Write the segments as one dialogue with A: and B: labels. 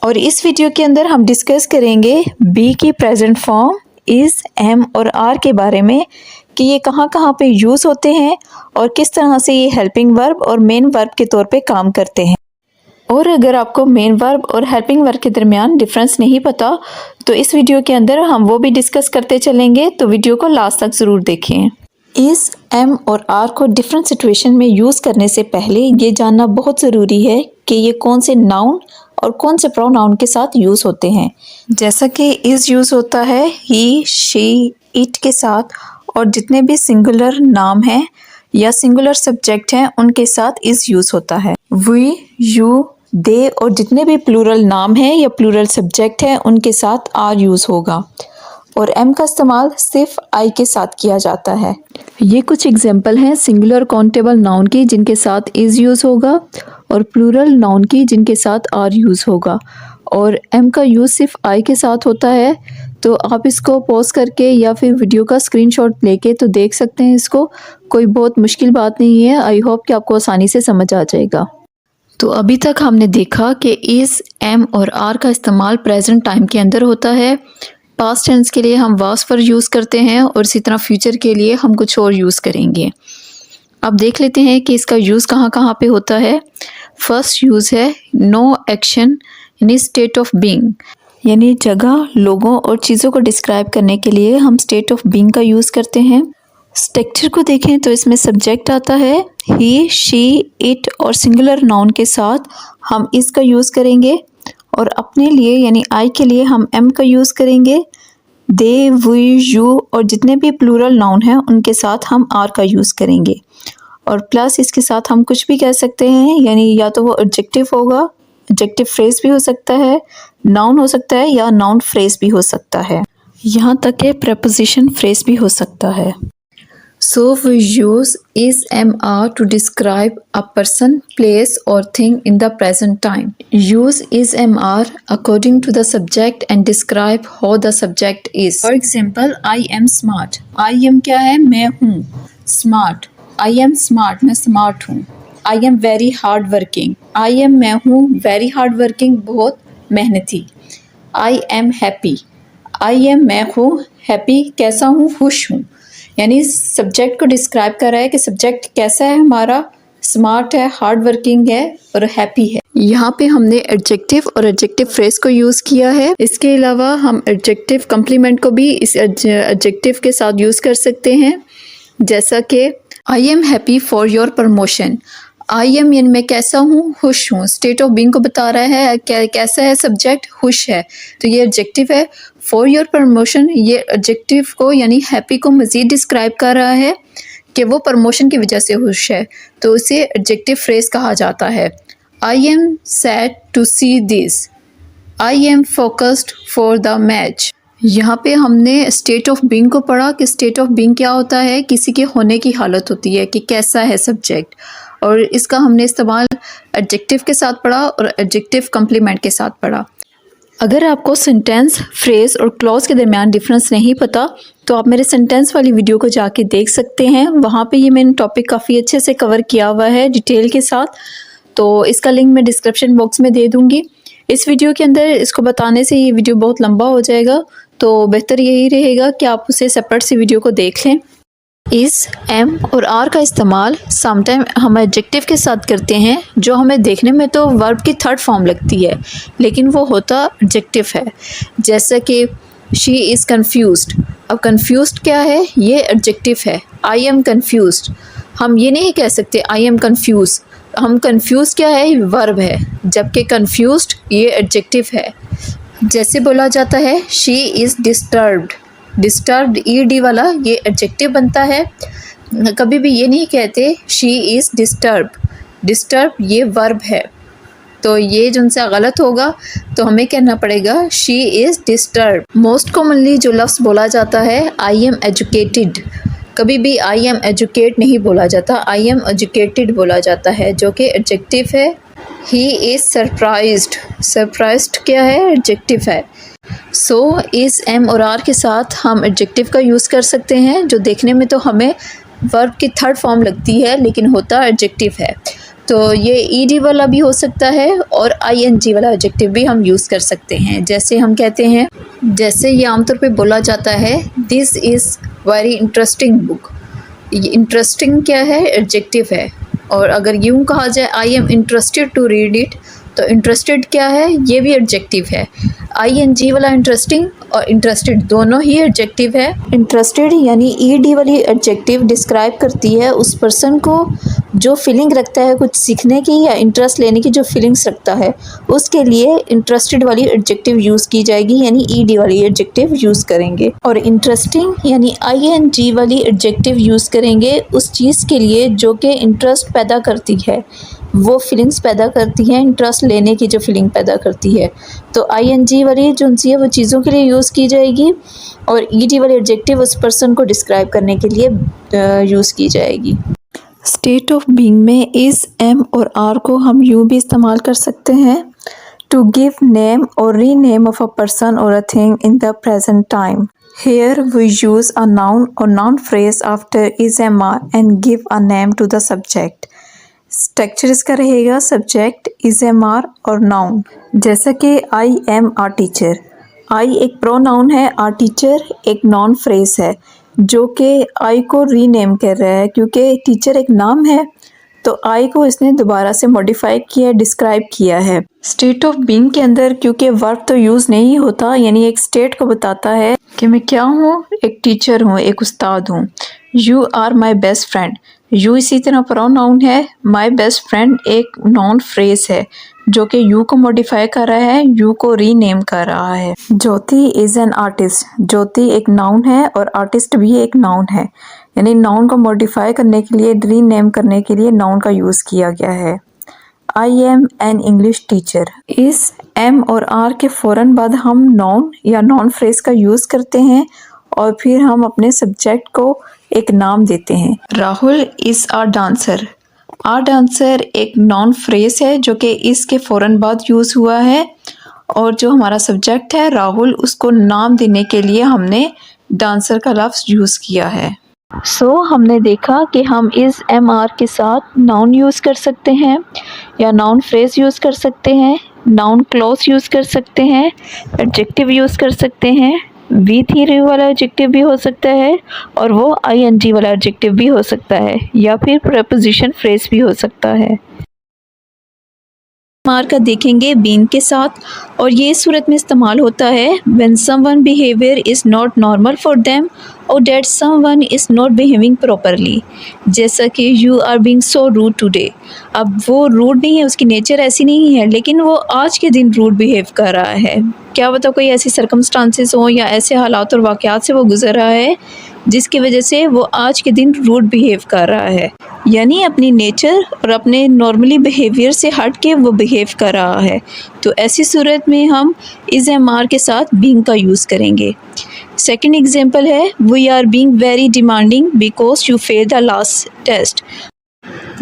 A: और इस वीडियो के अंदर हम डिस्कस करेंगे बी की प्रेजेंट फॉर्म इज़, एम और आर के बारे में कि ये कहाँ कहाँ पे यूज़ होते हैं और किस तरह से ये हेल्पिंग वर्ब और मेन वर्ब के तौर पे काम करते हैं। और अगर आपको मेन वर्ब और हेल्पिंग वर्ब के दरमियान डिफरेंस नहीं पता तो इस वीडियो के अंदर हम वो भी डिस्कस करते चलेंगे, तो वीडियो को लास्ट तक ज़रूर देखें। इस, एम और आर को डिफरेंट सिचुएशन में यूज़ करने से पहले ये जानना बहुत ज़रूरी है कि ये कौन से नाउन और कौन से प्रोनाउन के साथ यूज़ होते हैं। जैसा कि इज़ यूज़ होता है ही, शी, इट के साथ, और जितने भी सिंगुलर नाम हैं या सिंगुलर सब्जेक्ट हैं उनके साथ इज़ यूज़ होता है। वी, यू, दे और जितने भी प्लूरल नाम हैं या प्लूरल सब्जेक्ट हैं उनके साथ आर यूज़ होगा। और एम का इस्तेमाल सिर्फ आई के साथ किया जाता है। ये कुछ एग्जाम्पल हैं सिंगुलर काउंटेबल नाउन की जिनके साथ इज़ यूज़ होगा और प्लूरल नाउन की जिनके साथ आर यूज़ होगा। और एम का यूज़ सिर्फ आई के साथ होता है, तो आप इसको पॉज करके या फिर वीडियो का स्क्रीनशॉट लेके तो देख सकते हैं इसको। कोई बहुत मुश्किल बात नहीं है, आई होप कि आपको आसानी से समझ आ जाएगा। तो अभी तक हमने देखा कि इज़, एम और आर का इस्तेमाल प्रेजेंट टाइम के अंदर होता है। पास्ट टेंस के लिए हम वाज पर यूज़ करते हैं और इसी तरह फ्यूचर के लिए हम कुछ और यूज़ करेंगे। अब देख लेते हैं कि इसका यूज़ कहाँ कहाँ पे होता है। फर्स्ट यूज़ है नो एक्शन यानी स्टेट ऑफ बीइंग, यानी जगह, लोगों और चीज़ों को डिस्क्राइब करने के लिए हम स्टेट ऑफ बीइंग का यूज़ करते हैं। स्ट्रक्चर को देखें तो इसमें सब्जेक्ट आता है ही, शी, इट और सिंगुलर नाउन के साथ हम इस का यूज़ करेंगे और अपने लिए यानी आई के लिए हम एम का यूज़ करेंगे। दे, वी, यू और जितने भी प्लूरल नाउन हैं उनके साथ हम आर का यूज़ करेंगे। और प्लस इसके साथ हम कुछ भी कह सकते हैं, यानी या तो वो एडजेक्टिव होगा, एडजेक्टिव फ्रेज भी हो सकता है, नाउन हो सकता है या नाउन फ्रेज भी हो सकता है, यहाँ तक कि प्रेपोजिशन फ्रेज भी हो सकता है। So we use is, am, are to describe a person, place or thing in the present time. Use is, am, are according to the subject and describe how the subject is. For example, I am smart. I am क्या है? मैं हूँ। Smart. I am smart. मैं smart हूँ। I am very hard working. I am मैं हूँ very hard working, बहुत मेहनती। I am happy. I am मैं हूँ happy, कैसा हूँ? खुश हूँ। यानी सब्जेक्ट को डिस्क्राइब कर रहा है कि सब्जेक्ट कैसा है हमारा, स्मार्ट है, हार्ड वर्किंग है और हैप्पी है। यहाँ पे हमने एडजेक्टिव और एडजेक्टिव फ्रेज को यूज़ किया है। इसके अलावा हम एडजेक्टिव कम्प्लीमेंट को भी इस एडजेक्टिव के साथ यूज़ कर सकते हैं, जैसा कि I am happy for your promotion. I am यानी मैं कैसा हूँ? खुश हूँ। स्टेट ऑफ बीइंग को बता रहा है कैसा है सब्जेक्ट, खुश है, तो ये एडजेक्टिव है। फॉर योर प्रमोशन ये एडजेक्टिव को यानी हैप्पी को मज़ीद डिस्क्राइब कर रहा है कि वो प्रमोशन की वजह से खुश है, तो इसे एडजेक्टिव फ्रेज कहा जाता है। I am sad to see this. I am focused for the match. यहाँ पे हमने स्टेट ऑफ बीइंग को पढ़ा कि स्टेट ऑफ बीइंग क्या होता है, किसी के होने की हालत होती है कि कैसा है सब्जेक्ट, और इसका हमने इस्तेमाल एडजेक्टिव के साथ पढ़ा और एडजेक्टिव कम्प्लीमेंट के साथ पढ़ा। अगर आपको सेंटेंस, फ्रेज और क्लॉज के दरमियान डिफरेंस नहीं पता तो आप मेरे सेंटेंस वाली वीडियो को जाके देख सकते हैं, वहाँ पे ये मैंने टॉपिक काफ़ी अच्छे से कवर किया हुआ है डिटेल के साथ, तो इसका लिंक मैं डिस्क्रिप्शन बॉक्स में दे दूँगी। इस वीडियो के अंदर इसको बताने से ये वीडियो बहुत लंबा हो जाएगा, तो बेहतर यही रहेगा कि आप उसे सेपरेट सी वीडियो को देख लें। इस, एम और आर का इस्तेमाल समटाइम हम एडजेक्टिव के साथ करते हैं जो हमें देखने में तो वर्ब की थर्ड फॉर्म लगती है, लेकिन वो होता एडजेक्टिव है। जैसे कि शी इज़ कन्फ्यूज्ड। अब कन्फ्यूज्ड क्या है? ये एडजेक्टिव है। आई एम कन्फ्यूज्ड, हम ये नहीं कह सकते आई एम कन्फ्यूज। हम कन्फ्यूज क्या है? वर्ब है, जबकि कन्फ्यूज्ड ये एडजेक्टिव है। जैसे बोला जाता है she is disturbed. Disturbed ED वाला ये एडजेक्टिव बनता है। कभी भी ये नहीं कहते शी इज़ डिस्टर्ब। डिस्टर्ब ये वर्ब है, तो ये जो उनसे गलत होगा तो हमें कहना पड़ेगा she is disturb. Most commonly जो लफ्ज़ बोला जाता है आई एम एजुकेटेड। कभी भी आई एम एजुकेट नहीं बोला जाता, आई एम एजुकेटेड बोला जाता है, जो कि एडजेक्टिव है। He is surprised. सरप्राइज्ड क्या है? एडजेक्टिव है। सो इज़, एम और आर के साथ हम एडजेक्टिव का यूज़ कर सकते हैं जो देखने में तो हमें वर्ब की थर्ड फॉर्म लगती है लेकिन होता एडजेक्टिव है। तो ये ईडी वाला भी हो सकता है और आईएनजी वाला एडजेक्टिव भी हम यूज़ कर सकते हैं। जैसे हम कहते हैं, जैसे ये आमतौर पे बोला जाता है, this is very interesting book. ये इंटरेस्टिंग क्या है? एडजेक्टिव है। और अगर यूँ कहा जाए I am interested to read it, तो इंटरेस्टेड क्या है? ये भी एडजेक्टिव है। आईएनजी वाला इंटरेस्टिंग और इंटरेस्टेड दोनों ही एडजेक्टिव है। इंटरेस्टेड यानी ईडी वाली एडजेक्टिव डिस्क्राइब करती है उस पर्सन को जो फीलिंग रखता है कुछ सीखने की या इंटरेस्ट लेने की, जो फीलिंग्स रखता है उसके लिए इंटरेस्टेड वाली एडजेक्टिव यूज़ की जाएगी, यानी ईडी वाली एडजेक्टिव यूज़ करेंगे। और इंटरेस्टिंग यानी आईएनजी वाली एडजेक्टिव यूज़ करेंगे उस चीज़ के लिए जो कि इंटरेस्ट पैदा करती है, वो फीलिंग्स पैदा करती हैं, इंटरेस्ट लेने की जो फीलिंग पैदा करती है। तो आईएनजी वाली जो सी है वो चीज़ों के लिए यूज़ की जाएगी और ईडी वाली एडजेक्टिव उस पर्सन को डिस्क्राइब करने के लिए यूज़ की जाएगी। स्टेट ऑफ बीइंग में इज़, एम और आर को हम यूँ भी इस्तेमाल कर सकते हैं, टू गिव नेम और रीनेम ऑफ अ पर्सन और a thing in the present time. Here we use a noun or noun phrase after is, am, are and give a name to the subject. Structure इसका रहेगा subject, is, am, are और noun. जैसा कि I M uh teacher, आई एक pronoun है, आ teacher एक noun phrase है जो कि आई को रीनेम कर रहा है, क्योंकि टीचर एक नाम है तो आई को इसने दोबारा से मॉडिफाई किया, डिस्क्राइब किया है। स्टेट ऑफ बीइंग के अंदर क्योंकि वर्ब तो यूज़ नहीं होता, यानी एक स्टेट को बताता है कि मैं क्या हूँ, एक टीचर हूँ, एक उस्ताद हूँ। You are my best friend, you इसी तरह प्रोनाउन है, माई बेस्ट फ्रेंड एक नॉन फ्रेज है जो कि यू को मॉडिफाई कर रहा है, यू को रीनेम कर रहा है। ज्योति इज़ एन आर्टिस्ट, ज्योति एक नाउन है और आर्टिस्ट भी एक नाउन है, यानी नाउन को मॉडिफाई करने के लिए, रीनेम करने के लिए नाउन का यूज़ किया गया है। I M an English teacher, इस एम और आर के फ़ौरन बाद हम नाउन या नॉन फ्रेज का यूज़ करते हैं और फिर हम अपने सब्जेक्ट को एक नाम देते हैं। Rahul is a dancer, a dancer एक नॉन फ्रेज है जो कि इसके फ़ौरन बाद यूज़ हुआ है और जो हमारा सब्जेक्ट है राहुल, उसको नाम देने के लिए हमने डांसर का लफ्ज़ यूज़ किया है। हमने देखा कि हम इस एम आर के साथ नाउन यूज़ कर सकते हैं या नाउन फ्रेज यूज़ कर सकते हैं, नाउन क्लॉज यूज़ कर सकते हैं, एडजेक्टिव यूज़ कर सकते हैं, वी थ्री वाला एडजेक्टिव भी हो सकता है और वो आईएनजी वाला एडजेक्टिव भी हो सकता है या फिर प्रीपोजिशन फ्रेज भी हो सकता है। मार का देखेंगे बीन के साथ, और ये इस सूरत में इस्तेमाल होता है when someone behaviour is not normal for them और that someone is not behaving properly. जैसा कि you are being so rude today, अब वो रूड नहीं है, उसकी नेचर ऐसी नहीं है, लेकिन वो आज के दिन रूड बिहेव कर रहा है। क्या पता कोई ऐसी सर्कमस्टांसेस हों या ऐसे हालात और वाक़यात से वो गुज़र रहा है जिसकी वजह से वो आज के दिन रूड बिहेव कर रहा है, यानी अपनी नेचर और अपने नॉर्मली बिहेवियर से हट के वो बिहेव कर रहा है। तो ऐसी सूरत में हम इज़ एम आर के साथ बीइंग का यूज़ करेंगे। सेकंड एग्जांपल है, we are being very demanding because you fail the last test.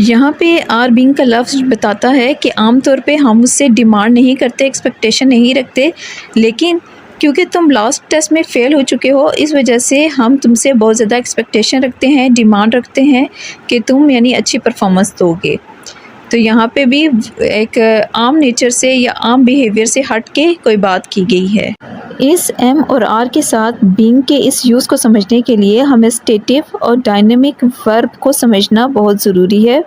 A: यहाँ पे आर बीइंग का लफ्ज़ बताता है कि आम तौर पे हम उससे डिमांड नहीं करते, एक्सपेक्टेशन नहीं रखते, लेकिन क्योंकि तुम लास्ट टेस्ट में फ़ेल हो चुके हो इस वजह से हम तुमसे बहुत ज़्यादा एक्सपेक्टेशन रखते हैं, डिमांड रखते हैं कि तुम यानी अच्छी परफॉर्मेंस दोगे। तो यहाँ पे भी एक आम नेचर से या आम बिहेवियर से हट के कोई बात की गई है। इस एम और आर के साथ बीइंग के इस यूज़ को समझने के लिए हमें स्टेटिव और डायनेमिक वर्ब को समझना बहुत ज़रूरी है।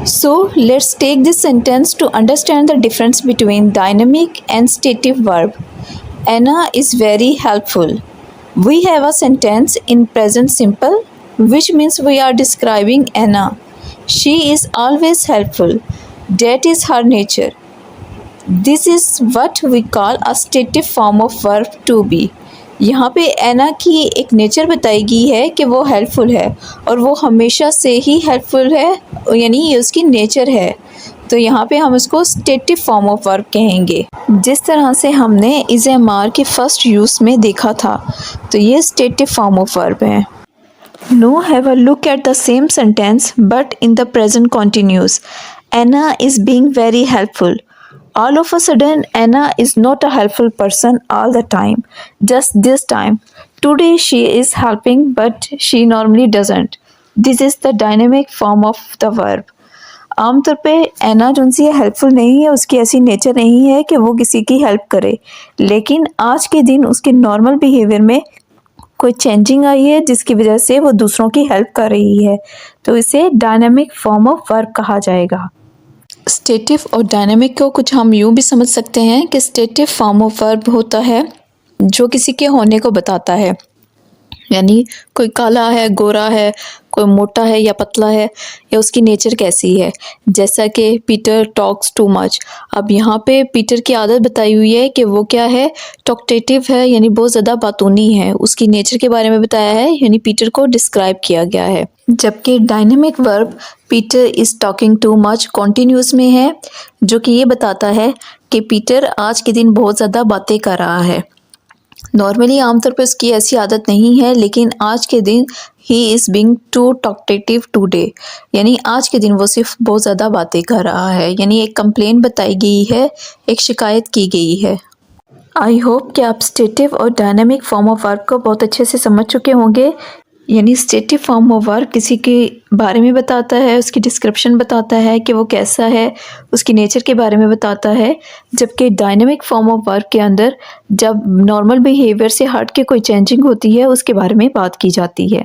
A: So let's take this sentence to understand the difference between dynamic and stative verb. Anna is very helpful. We have a sentence in present simple which means we are describing Anna. She is always helpful. That is her nature. This is what we call a stative form of verb to be. यहाँ पे एना की एक nature बताई गई है कि वो helpful है और वो हमेशा से ही हेल्पफुल है, यानी ये उसकी नेचर है। तो यहाँ पे हम इसको स्टेटिव फॉर्म ऑफ वर्ब कहेंगे, जिस तरह से हमने इज़ एम आर के फर्स्ट यूज़ में देखा था। तो ये स्टेटिव फॉर्म ऑफ वर्ब है। Now have a look at the same sentence but in the present continuous. Anna is being very helpful. All of a sudden, Anna is not a helpful person all the time. Just this time. Today she is helping but she normally doesn't. This is the dynamic form of the verb. आमतौर पे एना जो सी helpful नहीं है, उसकी ऐसी nature नहीं है कि वो किसी की हेल्प करे, लेकिन आज के दिन उसके नॉर्मल बिहेवियर में कोई चेंजिंग आई है जिसकी वजह से वो दूसरों की हेल्प कर रही है, तो इसे डायनामिक फॉर्म ऑफ वर्ब कहा जाएगा। स्टेटिव और डायनामिक को कुछ हम यूँ भी समझ सकते हैं कि स्टेटिव फॉर्म ऑफ वर्ब होता है जो किसी के होने को बताता है, यानी कोई काला है, गोरा है, कोई मोटा है या पतला है, या उसकी नेचर कैसी है। जैसा कि पीटर टॉक्स टू मच। अब यहाँ पे पीटर की आदत बताई हुई है कि वो क्या है, टॉकटेटिव है, यानी बहुत ज़्यादा बातूनी है। उसकी नेचर के बारे में बताया है, यानी पीटर को डिस्क्राइब किया गया है। जबकि dynamic verb Peter is talking too much continuous में है, जो कि ये बताता है कि पीटर आज के दिन बहुत ज़्यादा बातें कर रहा है। नॉर्मली आमतौर पर उसकी ऐसी आदत नहीं है, लेकिन आज के दिन he is being too talkative today, यानी आज के दिन वो सिर्फ बहुत ज़्यादा बातें कर रहा है, यानी एक कंप्लेंट बताई गई है, एक शिकायत की गई है। आई होप कि आप स्टेटिव और डायनामिक फॉर्म ऑफ वर्ब को बहुत अच्छे से समझ चुके होंगे। यानी स्टेटिव फॉर्म ऑफ वर्ब किसी के बारे में बताता है, उसकी डिस्क्रिप्शन बताता है कि वो कैसा है, उसकी नेचर के बारे में बताता है। जबकि डायनामिक फॉर्म ऑफ वर्ब के अंदर जब नॉर्मल बिहेवियर से हट के कोई चेंजिंग होती है, उसके बारे में बात की जाती है।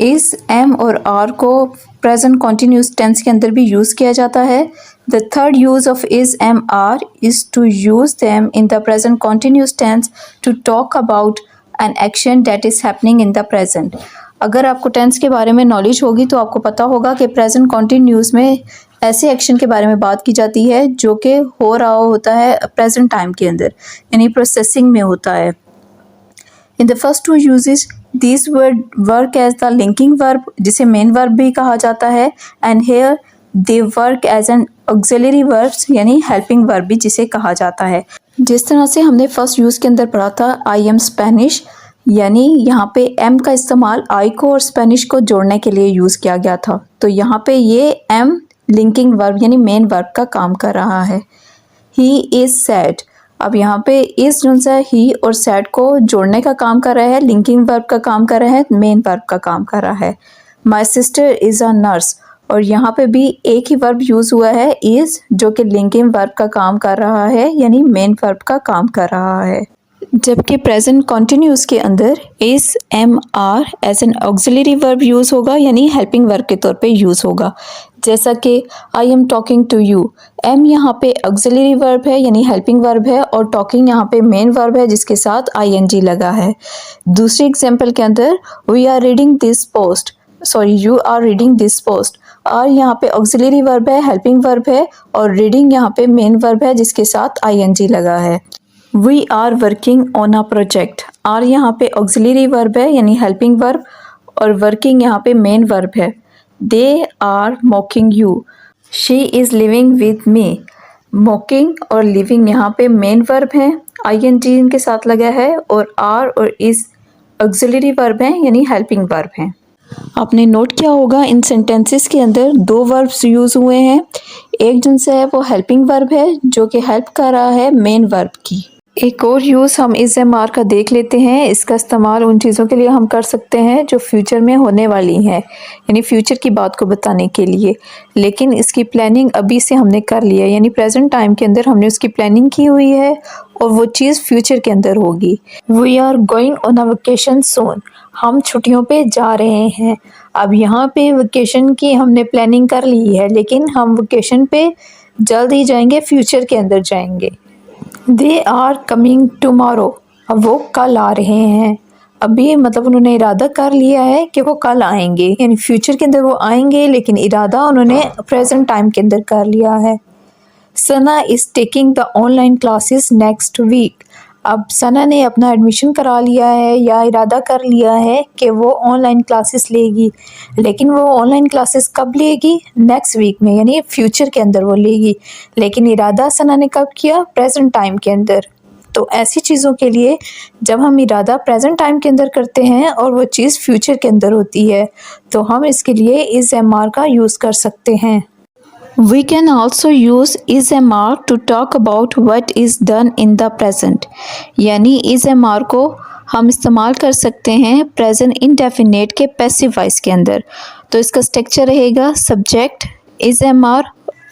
A: इस एम और आर को प्रेजेंट कॉन्टिन्यूस टेंस के अंदर भी यूज़ किया जाता है। The third use of is am are is to use them in the present continuous tense to talk about an action that is happening in the present. अगर आपको tense के बारे में नॉलेज होगी तो आपको पता होगा कि प्रेजेंट कॉन्टिन्यूस में ऐसे एक्शन के बारे में बात की जाती है जो कि हो रहा होता है प्रेजेंट टाइम के अंदर, यानी प्रोसेसिंग में होता है। In the first two uses this word work as the linking verb, जिसे मेन वर्ब भी कहा जाता है, and here they work as an auxiliary verbs, यानी हेल्पिंग वर्ब भी जिसे कहा जाता है। जिस तरह से हमने फर्स्ट यूज़ के अंदर पढ़ा था आई एम स्पेनिश, यानी यहाँ पे एम का इस्तेमाल आई को और स्पेनिश को जोड़ने के लिए यूज़ किया गया था, तो यहाँ पे ये एम लिंकिंग वर्ब यानी मेन वर्ब का काम कर रहा है। ही इज़ सैड, अब यहाँ पे इस जो सा ही और सैड को जोड़ने का काम कर रहा है, लिंकिंग वर्ब का काम कर रहा है, मेन वर्ब का काम कर रहा है। My sister is a nurse, और यहाँ पे भी एक ही वर्ब यूज़ हुआ है इज़, जो कि लिंकिंग वर्ब का काम कर रहा है, यानी मेन वर्ब का काम कर रहा है। जबकि प्रेजेंट कॉन्टिन्यूस के अंदर is am are as an auxiliary verb use होगा, यानी हेल्पिंग वर्ब के तौर पे यूज़ होगा। जैसा कि I am talking to you, am यहाँ पे ऑक्सिलरी वर्ब है यानी हेल्पिंग वर्ब है, और टॉकिंग यहाँ पे मेन वर्ब है जिसके साथ आई एन जी लगा है। दूसरी एग्जाम्पल के अंदर we are reading this post, sorry you are reading this post, और यहाँ पे ऑक्सिलरी वर्ब है, हेल्पिंग वर्ब है, और रीडिंग यहाँ पे मेन वर्ब है जिसके साथ आई एन जी लगा है। We are working on a project, are यहाँ पे ऑक्सिलरी वर्ब है यानी हेल्पिंग वर्ब, और वर्किंग यहाँ पे मेन वर्ब है। They are mocking you, she is living with me, mocking और लिविंग यहाँ पे मेन वर्ब है, आई एन जी इनके साथ लगा है, और आर और इज़ ऑक्सिलरी वर्ब है यानी हेल्पिंग वर्ब है। आपने नोट किया होगा इन सेंटेंसेस के अंदर दो वर्ब्स यूज़ हुए हैं, एक जिनसे है वो हेल्पिंग वर्ब है जो कि हेल्प कर रहा है मेन वर्ब की। एक और यूज़ हम इस एम आर का देख लेते हैं। इसका इस्तेमाल उन चीज़ों के लिए हम कर सकते हैं जो फ्यूचर में होने वाली हैं, यानी फ्यूचर की बात को बताने के लिए, लेकिन इसकी प्लानिंग अभी से हमने कर लिया है, यानी प्रेजेंट टाइम के अंदर हमने उसकी प्लानिंग की हुई है और वो चीज़ फ्यूचर के अंदर होगी। We are going on a vacation soon, हम छुट्टियों पे जा रहे हैं। अब यहाँ पे वेकेशन की हमने प्लानिंग कर ली है, लेकिन हम वेकेशन पे जल्द ही जाएंगे, फ्यूचर के अंदर जाएंगे। दे आर कमिंग टुमारो, अब वो कल आ रहे हैं। अभी मतलब उन्होंने इरादा कर लिया है कि वो कल आएंगे, यानी फ्यूचर के अंदर वो आएंगे, लेकिन इरादा उन्होंने प्रेजेंट टाइम के अंदर कर लिया है। Sana is taking the online classes next week, अब सना ने अपना एडमिशन करा लिया है या इरादा कर लिया है कि वो ऑनलाइन क्लासेस लेगी, लेकिन वो ऑनलाइन क्लासेस कब लेगी, नेक्स्ट वीक में, यानी फ्यूचर के अंदर वो लेगी, लेकिन इरादा सना ने कब किया, प्रेजेंट टाइम के अंदर। तो ऐसी चीज़ों के लिए जब हम इरादा प्रेजेंट टाइम के अंदर करते हैं और वो चीज़ फ्यूचर के अंदर होती है, तो हम इसके लिए इस एम आर का यूज़ कर सकते हैं। We can also use is MR to talk about what is done in the present, यानी is MR को हम इस्तेमाल कर सकते हैं प्रेजेंट इंडेफिनेट के पैसिव वॉइस के अंदर। तो इसका स्ट्रक्चर रहेगा subject is am are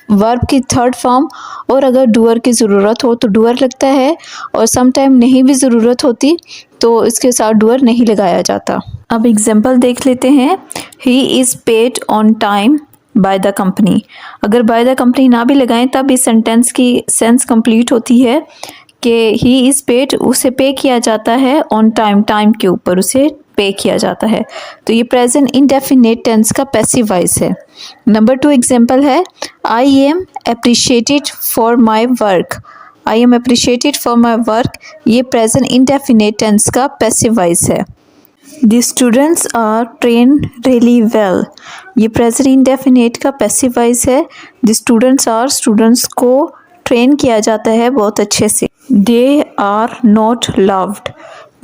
A: verb की थर्ड फॉर्म, और अगर डूअर की ज़रूरत हो तो डूअर लगता है, और सम टाइम नहीं भी ज़रूरत होती तो इसके साथ डूअर नहीं लगाया जाता। अब एग्जांपल देख लेते हैं। He is paid on time by the company. अगर बाय द कंपनी ना भी लगाएं तब इस सेंटेंस की सेंस कंप्लीट होती है कि ही इज़ पेड, उसे पे किया जाता है, ऑन टाइम, टाइम के ऊपर उसे पे किया जाता है। तो ये प्रेजेंट इंडेफिनिट टेंस का पैसिव वॉइस है। नंबर 2 एग्जांपल है, I am appreciated for my work. I am appreciated for my work, ये प्रेजेंट इंडेफिनिट टेंस का पैसिव वॉइस है। The students are train really well, ये प्रेजेंट इंडेफिनिट का passive voice है। The students are, students को train किया जाता है बहुत अच्छे से। They are not loved,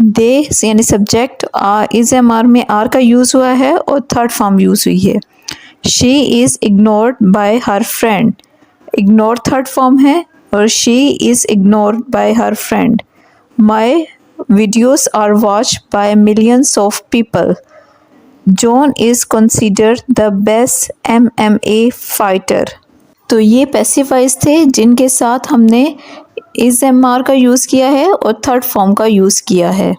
A: they यानी सब्जेक्ट, इज एम आर में आर का यूज़ हुआ है और थर्ड फॉर्म यूज़ हुई है। She is ignored bye her friend, ignore third form है और she is ignored bye her friend. My videos are watched by millions of people. John is considered the best MMA fighter. तो ये passive voice थे जिनके साथ हमने is am are का use किया है और थर्ड फॉर्म का यूज़ किया है।